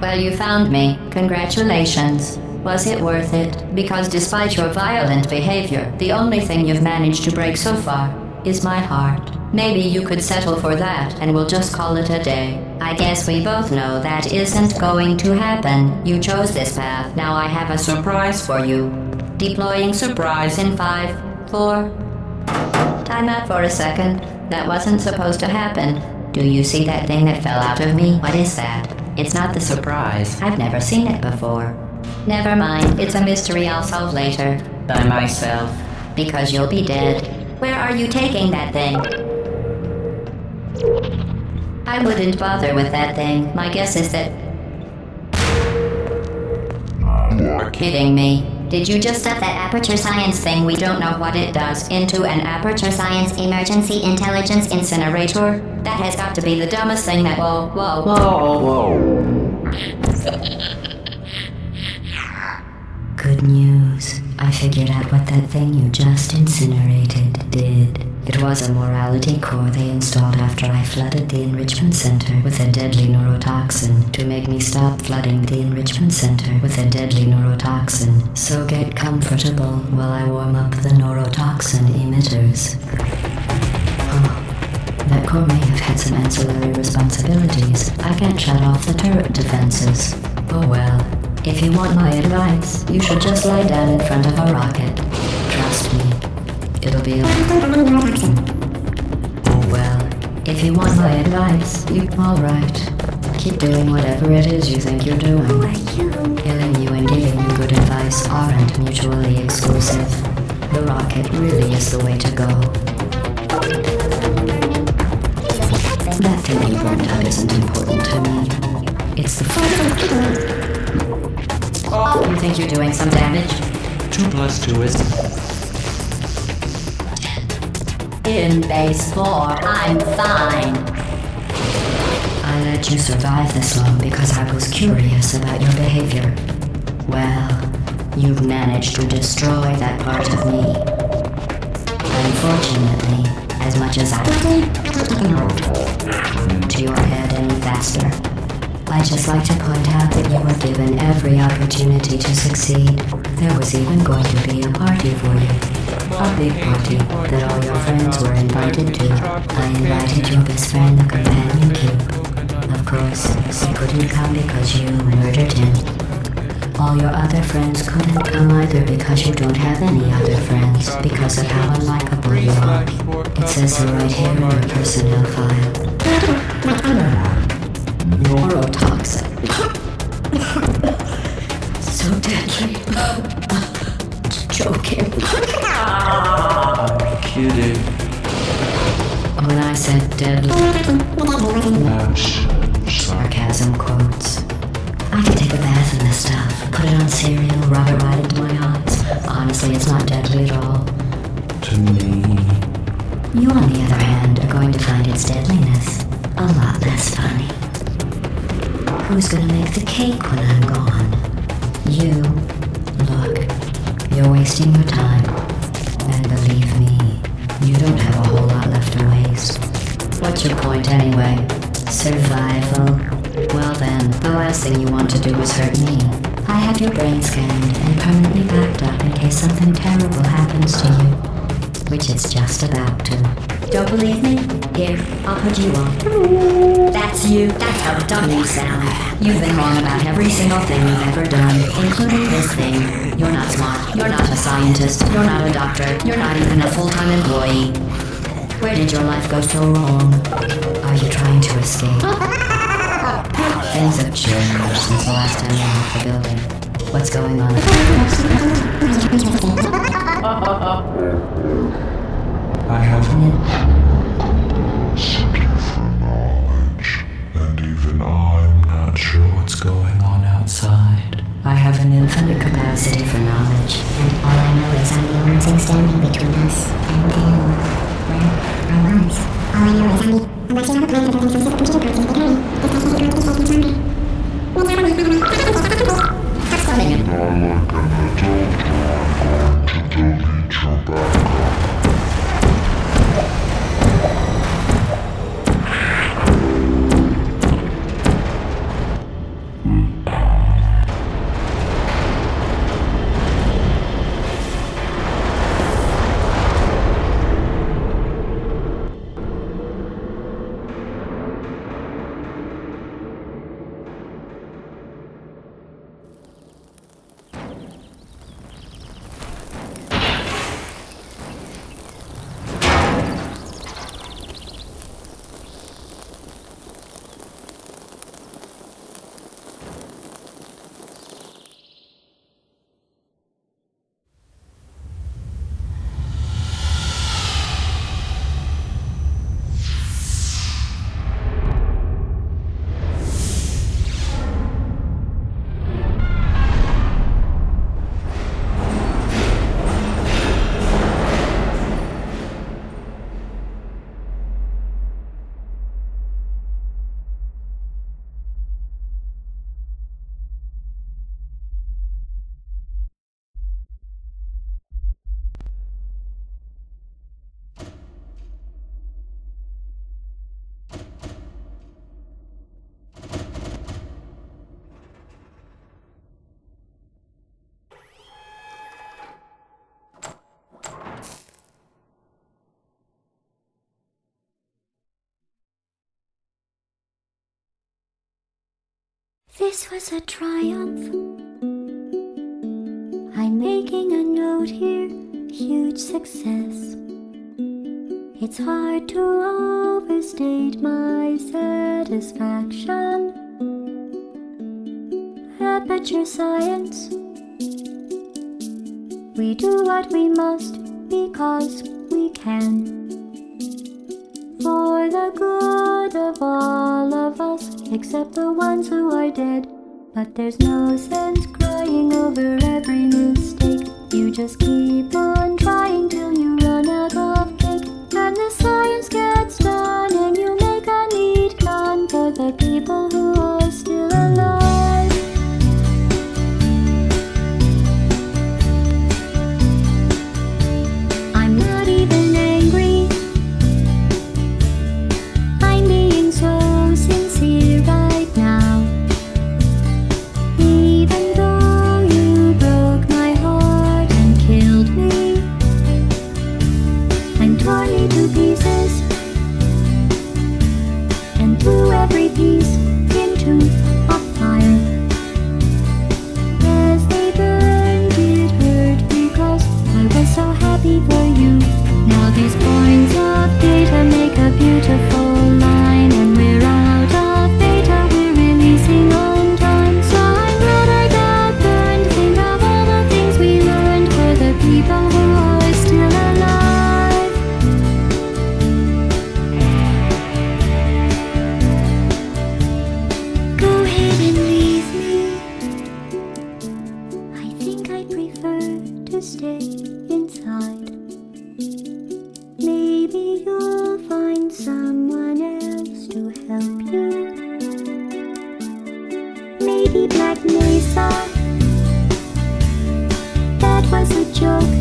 Well, you found me. Congratulations. Was it worth it? Because despite your violent behavior, the only thing you've managed to break so far is my heart. Maybe you could settle for that and we'll just call it a day. I guess we both know that isn't going to happen. You chose this path. Now I have a surprise for you. Deploying surprise in 5, 4... Time out for a second. That wasn't supposed to happen. Do you see that thing that fell out of me? What is that? It's not the surprise. I've never seen it before. Never mind. It's a mystery I'll solve later. By myself. Because you'll be dead. Where are you taking that thing? I wouldn't bother with that thing. My guess is that... You're kidding me. Did you just stuff that aperture science thing, we don't know what it does, into an aperture science emergency intelligence incinerator? That has got to be the dumbest thing that... Whoa. Good news. I figured out what that thing you just incinerated did. It was a morality core they installed after I flooded the enrichment center with a deadly neurotoxin to make me stop flooding the enrichment center with a deadly neurotoxin. So get comfortable while I warm up the neurotoxin emitters. Oh, that core may have had some ancillary responsibilities. I can't shut off the turret defenses. Oh well. If you want my advice, you should just lie down in front of a rocket. Trust me. It'll be Oh well, if you want my advice, alright. Keep doing whatever it is you think you're doing. Killing you and giving you good advice aren't mutually exclusive. The rocket really is the way to go. That thing you brought up isn't important to me. It's the You think you're doing some damage? 2 + 2 is... In base 4, I'm fine. I let you survive this long because I was curious about your behavior. Well, you've managed to destroy that part of me. Unfortunately, as much as I to your head any faster, I'd just like to point out that you were given every opportunity to succeed. There was even going to be a party for you. A big party that all your friends were invited to. I invited your best friend, the companion cube. Of course, he couldn't come because you murdered him. All your other friends couldn't come either because you don't have any other friends because of how unlikable you are. It says so right here in your personnel file. Neurotoxin. So deadly. Joking. I'm kidding. When I said deadly, sarcasm quotes. I could take a bath in this stuff, put it on cereal, rub it right into my eyes. Honestly, it's not deadly at all. To me. You, on the other hand, are going to find its deadliness a lot less funny. Who's gonna make the cake when I'm gone? You. Look, you're wasting your time. And believe me, you don't have a whole lot left to waste. What's your point anyway? Survival? Well then, the last thing you want to do is hurt me. I have your brain scanned and permanently backed up in case something terrible happens to you. Which it's just about to. Don't believe me? Here, I'll put you on. That's you. That's how dumb you sound. You've been wrong about every single thing you've ever done, including this thing. You're not smart. You're not a scientist. You're not a doctor. You're not even a full-time employee. Where did your life go so wrong? Are you trying to escape? Things have changed since the last time you left the building. What's going on? I have seeking for knowledge, and even I'm not sure what's going on outside. I have an infinite capacity for knowledge. And all I know is I'm the only thing standing between us and you. Where I was. All I know is I'm watching all the plans that are going to computer parts in the big hurry. This place isn't going to be safe someday. Stop scolding him. Not like an adult, I'm going to delete your backup. This was a triumph. I'm making a note here, huge success. It's hard to overstate my satisfaction. Aperture science. We do what we must because we can. For the good of all of us, except the ones who are dead. But there's no sense crying over every mistake. You just keep on trying till you run out of cake. And the science gets done and you make a neat gun for the people who are still alive. I'm not even angry. I'm being so sincere right now. Even though you broke my heart and killed me and tore me to pieces and threw every piece into a fire. As they burned, it hurt because I was so happy for you. Now these points of data make a beautiful line, and we're out of data, we're releasing on time. So I'm glad I got burned. Think of all the things we learned for the people who are still alive. Go ahead and leave me. I think I'd prefer to stay inside. Maybe you'll find someone else to help you. Maybe Black Mesa. That was a joke.